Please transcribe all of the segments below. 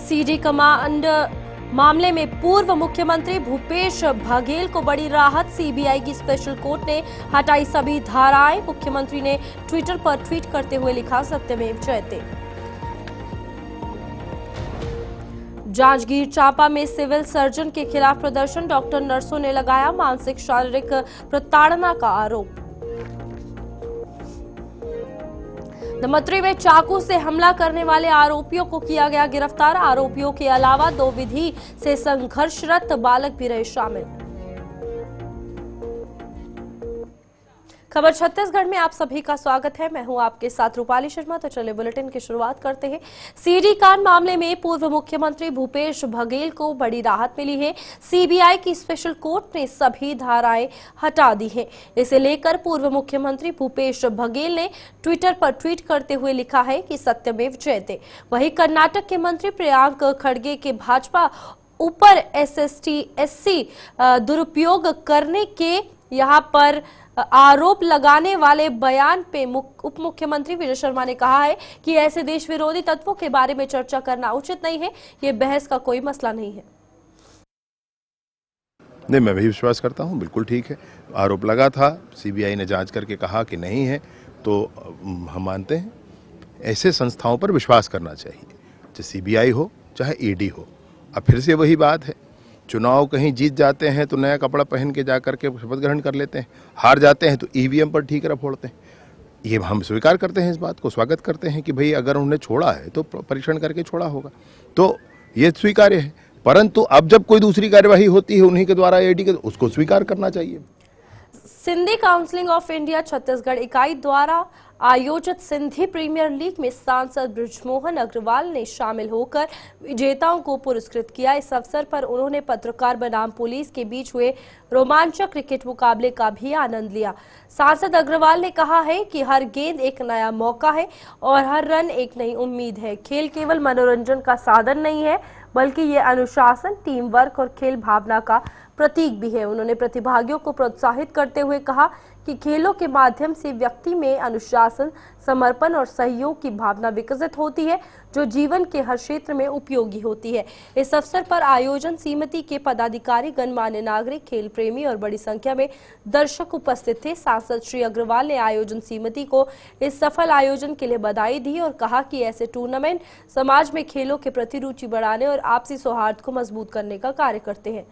CD command मामले में पूर्व मुख्यमंत्री भूपेश बघेल को बड़ी राहत। सीबीआई की स्पेशल कोर्ट ने हटाई सभी धाराएं। मुख्यमंत्री ने ट्विटर पर ट्वीट करते हुए लिखा, सत्यमेव जयते। जांजगीर चांपा में सिविल सर्जन के खिलाफ प्रदर्शन। डॉक्टर नर्सों ने लगाया मानसिक शारीरिक प्रताड़ना का आरोप। दमोह में चाकू से हमला करने वाले आरोपियों को किया गया गिरफ्तार। आरोपियों के अलावा 2 विधि से संघर्षरत बालक भी रहे शामिल। खबर छत्तीसगढ़ में आप सभी का स्वागत है। मैं हूं आपके साथ रूपाली शर्मा। तो चलिए बुलेटिन की शुरुआत करते हैं। सीडी कांड मामले में पूर्व मुख्यमंत्री भूपेश बघेल को बड़ी राहत मिली है। सीबीआई की स्पेशल कोर्ट ने सभी धाराएं हटा दी हैं। इसे लेकर पूर्व मुख्यमंत्री भूपेश बघेल ने ट्विटर पर ट्वीट करते हुए लिखा है कि सत्यमेव जयते। वहीं कर्नाटक के मंत्री प्रियांक खड़गे के भाजपा ऊपर SST-SC दुरुपयोग करने के यहां पर आरोप लगाने वाले बयान पे उप मुख्यमंत्री विजय शर्मा ने कहा है कि ऐसे देश विरोधी तत्वों के बारे में चर्चा करना उचित नहीं है। ये बहस का कोई मसला नहीं है। नहीं, मैं भी विश्वास करता हूँ, बिल्कुल ठीक है। आरोप लगा था, सीबीआई ने जांच करके कहा कि नहीं है, तो हम मानते हैं ऐसे संस्थाओं पर विश्वास करना चाहिए, चाहे सीबीआई हो चाहे ईडी हो। अब फिर से वही बात है, चुनाव कहीं जीत जाते हैं तो नया कपड़ा पहन के जाकर के शपथ ग्रहण कर लेते हैं, हार जाते हैं तो ईवीएम पर ठीकरा फोड़ते हैं। ये हम स्वीकार करते हैं, इस बात को स्वागत करते हैं कि भाई अगर उन्होंने छोड़ा है तो परीक्षण करके छोड़ा होगा, तो ये स्वीकार्य है। परंतु अब जब कोई दूसरी कार्यवाही होती है उन्हीं के द्वारा ईडी के, उसको स्वीकार करना चाहिए। Sindhi council of India Chhattisgarh इकाई द्वारा आयोजित सिंधी प्रीमियर लीग में सांसद बृजमोहन अग्रवाल ने शामिल होकर विजेताओं को पुरस्कृत किया। इस अवसर पर उन्होंने पत्रकार बनाम पुलिस के बीच हुए रोमांचक क्रिकेट मुकाबले का भी आनंद लिया। सांसद अग्रवाल ने कहा है कि हर गेंद एक नया मौका है और हर रन एक नई उम्मीद है। खेल केवल मनोरंजन का साधन नहीं है, बल्कि ये अनुशासन, टीम वर्क और खेल भावना का प्रतीक भी है। उन्होंने प्रतिभागियों को प्रोत्साहित करते हुए कहा कि खेलों के माध्यम से व्यक्ति में अनुशासन, समर्पण और सहयोग की भावना विकसित होती है, जो जीवन के हर क्षेत्र में उपयोगी होती है। इस अवसर पर आयोजन समिति के पदाधिकारी, गणमान्य नागरिक, खेल प्रेमी और बड़ी संख्या में दर्शक उपस्थित थे। सांसद श्री अग्रवाल ने आयोजन समिति को इस सफल आयोजन के लिए बधाई दी और कहा कि ऐसे टूर्नामेंट समाज में खेलों के प्रति रुचि बढ़ाने और आपसी सौहार्द को मजबूत करने का कार्य करते हैं।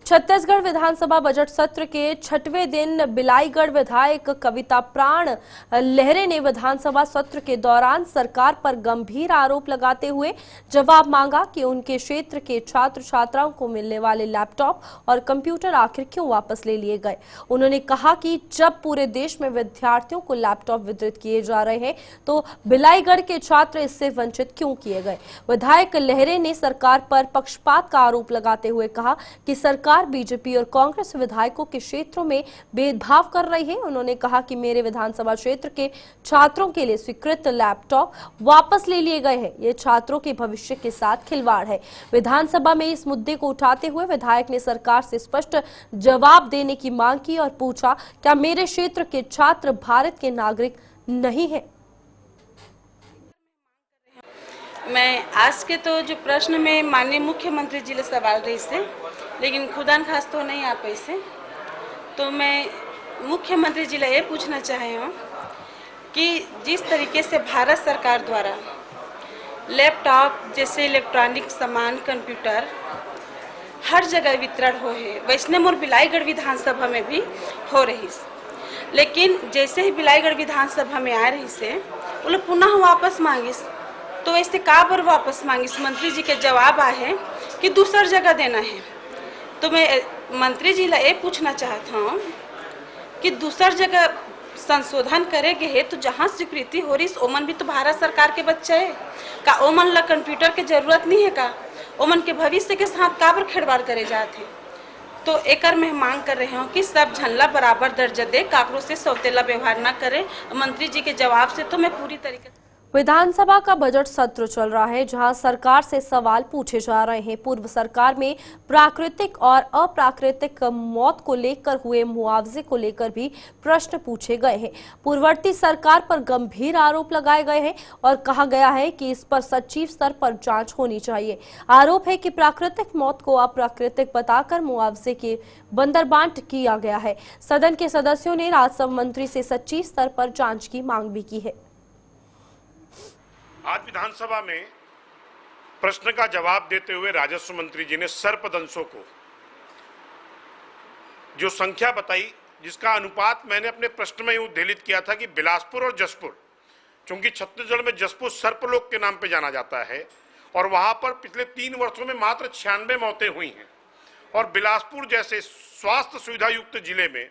छत्तीसगढ़ विधानसभा बजट सत्र के 6वें दिन बिलाईगढ़ विधायक कविता प्राण लहरे ने विधानसभा सत्र के दौरान सरकार पर गंभीर आरोप लगाते हुए जवाब मांगा कि उनके क्षेत्र के छात्र छात्राओं को मिलने वाले लैपटॉप और कंप्यूटर आखिर क्यों वापस ले लिए गए। उन्होंने कहा कि जब पूरे देश में विद्यार्थियों को लैपटॉप वितरित किए जा रहे हैं तो बिलाईगढ़ के छात्र इससे वंचित क्यों किए गए। विधायक लहरे ने सरकार पर पक्षपात का आरोप लगाते हुए कहा कि सरकार बीजेपी और कांग्रेस विधायकों के क्षेत्रों में भेदभाव कर रही है। उन्होंने कहा कि मेरे विधानसभा क्षेत्र के छात्रों के लिए स्वीकृत लैपटॉप वापस ले लिए गए हैं। ये छात्रों के भविष्य के साथ खिलवाड़ है। विधानसभा में इस मुद्दे को उठाते हुए विधायक ने सरकार से स्पष्ट जवाब देने की मांग की और पूछा, क्या मेरे क्षेत्र के छात्र भारत के नागरिक नहीं है। मैं आज के तो जो प्रश्न में माननीय मुख्यमंत्री जी ने सवाल रही से, लेकिन खुदा खास तो नहीं आ पाई से, तो मैं मुख्यमंत्री जी ये पूछना चाहे हूँ कि जिस तरीके से भारत सरकार द्वारा लैपटॉप जैसे इलेक्ट्रॉनिक सामान, कंप्यूटर हर जगह वितरण हो है, वैष्णव और बिलाईगढ़ विधानसभा में भी हो रही, लेकिन जैसे ही बिलाईगढ़ विधानसभा में आ रही से वो लोग पुनः वापस मांगिस, तो ऐसे काबर वापस मांगिस। मंत्री जी के जवाब आए कि दूसर जगह देना है। तो मैं मंत्री जी ला ये पूछना चाहता हूँ कि दूसर जगह संशोधन करेंगे है तो जहाँ स्वीकृति हो रही ओमन भी तो भारत सरकार के बच्चे है का, ओमन ला कंप्यूटर के जरूरत नहीं है का, ओमन के भविष्य के साथ काबर खेड़बाड़ करे जाते। तो एकर में मांग कर रहे हूँ कि सब झनला बराबर दर्जा दे, काकरो से सौतेला व्यवहार न करे। मंत्री जी के जवाब से तो मैं पूरी तरीके विधानसभा का बजट सत्र चल रहा है, जहां सरकार से सवाल पूछे जा रहे हैं। पूर्व सरकार में प्राकृतिक और अप्राकृतिक मौत को लेकर हुए मुआवजे को लेकर भी प्रश्न पूछे गए हैं। पूर्ववर्ती सरकार पर गंभीर आरोप लगाए गए हैं और कहा गया है कि इस पर सचिव स्तर पर जांच होनी चाहिए। आरोप है कि प्राकृतिक मौत को अप्राकृतिक बताकर मुआवजे के बंदरबांट किया गया है। सदन के सदस्यों ने राजस्व मंत्री से सचिव स्तर पर जांच की मांग भी की है। आज विधानसभा में प्रश्न का जवाब देते हुए राजस्व मंत्री जी ने सर्पदंशों को जो संख्या बताई, जिसका अनुपात मैंने अपने प्रश्न में यूं उद्धृत किया था कि बिलासपुर और जसपुर, क्योंकि छत्तीसगढ़ में जसपुर सर्पलोक के नाम पे जाना जाता है और वहां पर पिछले 3 वर्षों में मात्र 96 मौतें हुई हैं और बिलासपुर जैसे स्वास्थ्य सुविधा युक्त जिले में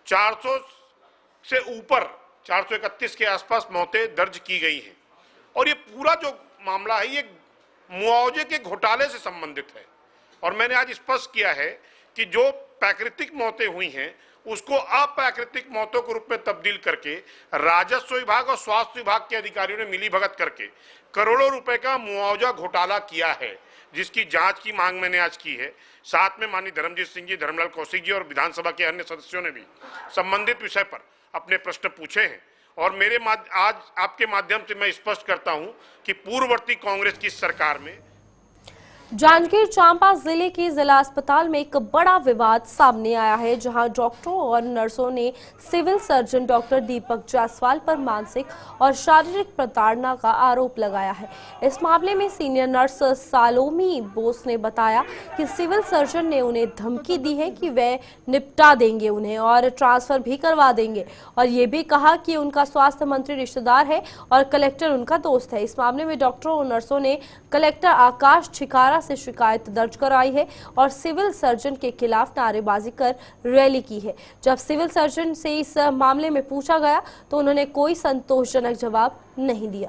400 से ऊपर 431 के आसपास मौतें दर्ज की गई हैं। और ये पूरा जो मामला है ये मुआवजे के घोटाले से संबंधित है और मैंने आज स्पष्ट किया है कि जो प्राकृतिक मौतें हुई हैं उसको अप्राकृतिक मौतों के रूप में तब्दील करके राजस्व विभाग और स्वास्थ्य विभाग के अधिकारियों ने मिलीभगत करके करोड़ों रुपए का मुआवजा घोटाला किया है, जिसकी जांच की मांग मैंने आज की है। साथ में माननीय धर्मजीत सिंह जी, धर्मलाल कौशिक जी और विधानसभा के अन्य सदस्यों ने भी संबंधित विषय पर अपने प्रश्न पूछे हैं और आज आपके माध्यम से मैं स्पष्ट करता हूं कि पूर्ववर्ती कांग्रेस की सरकार में जांजगीर चांपा जिले के जिला अस्पताल में एक बड़ा विवाद सामने आया है, जहां डॉक्टरों और नर्सों ने सिविल सर्जन डॉक्टर दीपक जायसवाल पर मानसिक और शारीरिक प्रताड़ना का आरोप लगाया है। इस मामले में सीनियर नर्स सालोमी बोस ने बताया कि सिविल सर्जन ने उन्हें धमकी दी है कि वे निपटा देंगे उन्हें और ट्रांसफर भी करवा देंगे और ये भी कहा कि उनका स्वास्थ्य मंत्री रिश्तेदार है और कलेक्टर उनका दोस्त है। इस मामले में डॉक्टरों और नर्सों ने कलेक्टर आकाश छिकारा से शिकायत दर्ज कराई है और सिविल सर्जन के खिलाफ नारेबाजी कर रैली की है। जब सिविल सर्जन से इस मामले में पूछा गया तो उन्होंने कोई संतोषजनक जवाब नहीं दिया।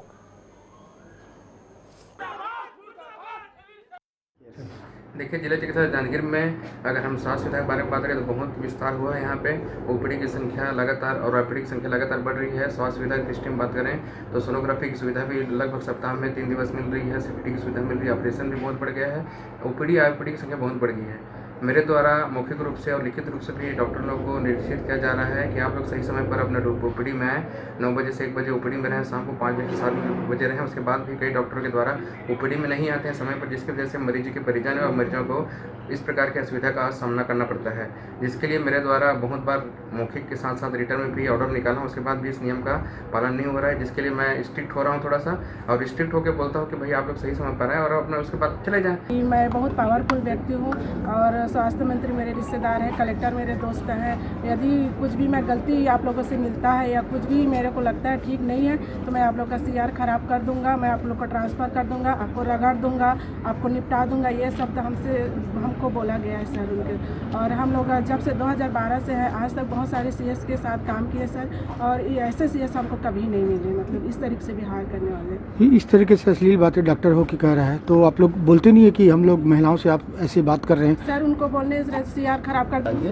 देखिए, जिला चिकित्सालय जांजगीर में अगर हम स्वास्थ्य सुविधा के बारे में बात करें तो बहुत विस्तार हुआ है। यहाँ पे ओपीडी की संख्या लगातार और ओपीडी की संख्या लगातार बढ़ रही है। स्वास्थ्य सुविधा की दृष्टि में बात करें तो सोनोग्राफी की सुविधा भी लगभग सप्ताह में 3 दिवस मिल रही है। सीपीटी की सुविधा मिल रही है। ऑपरेशन भी बहुत बढ़ गया है। ओपीडी आईपीडी की संख्या बहुत बढ़ गई है। मेरे द्वारा मौखिक रूप से और लिखित रूप से भी डॉक्टर लोगों को निर्देशित किया जा रहा है कि आप लोग सही समय पर अपने ओपीडी में आएँ। 9 बजे से 1 बजे ओपीडी में रहें, शाम को 5 बजे से 7 बजे रहें। उसके बाद भी कई डॉक्टरों के द्वारा ओपीडी में नहीं आते हैं समय पर, जिसकी वजह से मरीज के परिजन और मरीजों को इस प्रकार की असुविधा का सामना करना पड़ता है, जिसके लिए मेरे द्वारा बहुत बार मौखिक के साथ साथ रिटर्न में भी ऑर्डर निकाला हूँ। उसके बाद भी इस नियम का पालन नहीं हो रहा है, जिसके लिए मैं स्ट्रिक्ट हो रहा हूँ थोड़ा सा और स्ट्रिक्ट होकर बोलता हूँ कि भाई आप लोग सही समय पर आएँ और अपना उसके बाद चले जाएँ। मैं बहुत पावरफुल व्यक्ति हूँ और स्वास्थ्य मंत्री मेरे रिश्तेदार हैं, कलेक्टर मेरे दोस्त हैं। यदि कुछ भी मैं गलती आप लोगों से मिलता है या कुछ भी मेरे को लगता है ठीक नहीं है तो मैं आप लोग का CR खराब कर दूंगा, मैं आप लोग को ट्रांसफ़र कर दूंगा, आपको रगड़ दूंगा, आपको निपटा दूंगा। ये शब्द हमको बोला गया है सर उनके। और हम लोग जब से 2012 से है आज तक बहुत सारे CS के साथ काम किए सर और ऐसे CS हमको कभी नहीं मिले, मतलब इस तरीके से बिहार करने वाले। इस तरीके से अश्लील बातें डॉक्टर हो के कह रहा है तो आप लोग बोलते नहीं है कि हम लोग महिलाओं से आप ऐसी बात कर रहे हैं? सर उनको बोलने CR खराब कर देंगे।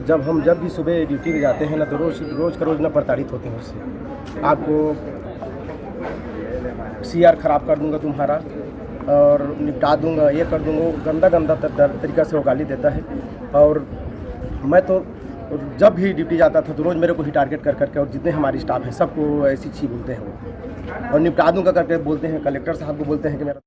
जब भी सुबह ड्यूटी पे जाते हैं ना तो रोज का रोज ना प्रताड़ित होते हैं उससे। आपको CR खराब कर दूंगा तुम्हारा और निपटा दूंगा, ये कर दूंगा। गंदा तरीका से वो गाली देता है और मैं तो जब भी ड्यूटी जाता था तो रोज़ मेरे को ही टारगेट कर करके और जितने हमारी स्टाफ है सबको ऐसी चीज़ बोलते हैं वो और निपटा दूंगा करके बोलते हैं। कलेक्टर साहब को बोलते हैं कि मेरा।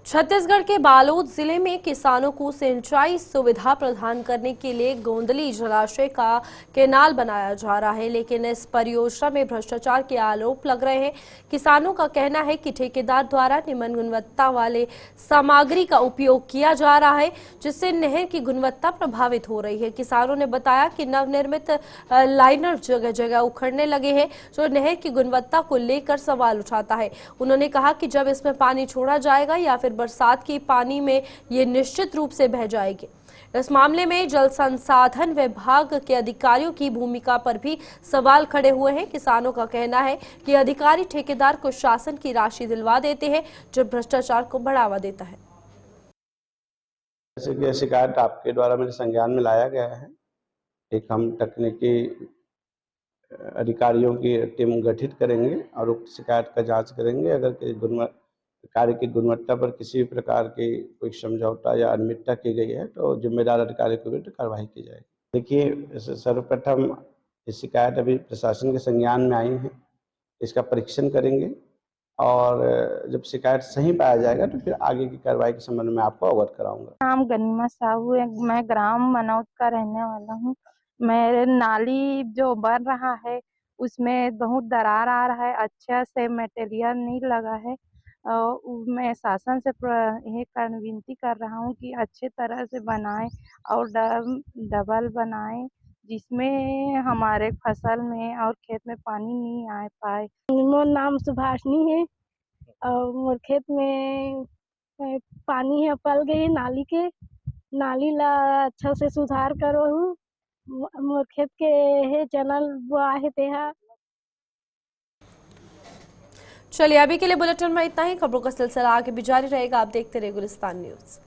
छत्तीसगढ़ के बालोद जिले में किसानों को सिंचाई सुविधा प्रदान करने के लिए गोंदली जलाशय का कैनाल बनाया जा रहा है, लेकिन इस परियोजना में भ्रष्टाचार के आरोप लग रहे हैं। किसानों का कहना है कि ठेकेदार द्वारा निम्न गुणवत्ता वाले सामग्री का उपयोग किया जा रहा है, जिससे नहर की गुणवत्ता प्रभावित हो रही है। किसानों ने बताया कि नवनिर्मित लाइनर जगह जगह उखड़ने लगे हैं, जो नहर की गुणवत्ता को लेकर सवाल उठाता है। उन्होंने कहा कि जब इसमें पानी छोड़ा जाएगा या फिर बरसात के पानी में ये निश्चित रूप से बह जाएगी। इस मामले में जल संसाधन विभाग के अधिकारियों की भूमिका पर भी सवाल खड़े हुए हैं। किसानों का कहना है कि अधिकारी ठेकेदार को शासन की राशि दिलवा देते हैं, जो भ्रष्टाचार को बढ़ावा देता है। जैसे कि शिकायत आपके द्वारा मेरे संज्ञान में लाया गया है। एक हम तकनीकी अधिकारियों की टीम गठित करेंगे और उक्त शिकायत का जांच करेंगे। अगर कार्य की गुणवत्ता पर किसी भी प्रकार की कोई समझौता या अनियमितता की गई है तो जिम्मेदार अधिकारी के विरुद्ध कार्रवाई की जाएगी। देखिए, सर्वप्रथम ये शिकायत अभी प्रशासन के संज्ञान में आई है, इसका परीक्षण करेंगे और जब शिकायत सही पाया जाएगा तो फिर आगे की कार्रवाई के संबंध में आपको अवगत कराऊंगा। नाम गनीमा साहू है, मैं ग्राम मनौत का रहने वाला हूँ। मेरे नाली जो बन रहा है उसमें बहुत दरार आ रहा है, अच्छा से मटेरियल नहीं लगा है। मैं शासन से यह विनती कर रहा हूँ कि अच्छे तरह से बनाए और डबल बनाए, जिसमें हमारे फसल में और खेत में पानी नहीं आ पाए। मोर नाम सुभाषनी है और मोर खेत में पानी है पल गई नाली के, नाली ला अच्छा से सुधार करो हूँ। मोर खेत के है चनल बुआ है तेहा। चलिए अभी के लिए बुलेटिन में इतना ही। खबरों का सिलसिला आगे भी जारी रहेगा। आप देखते रहिए गुलिस्तान न्यूज।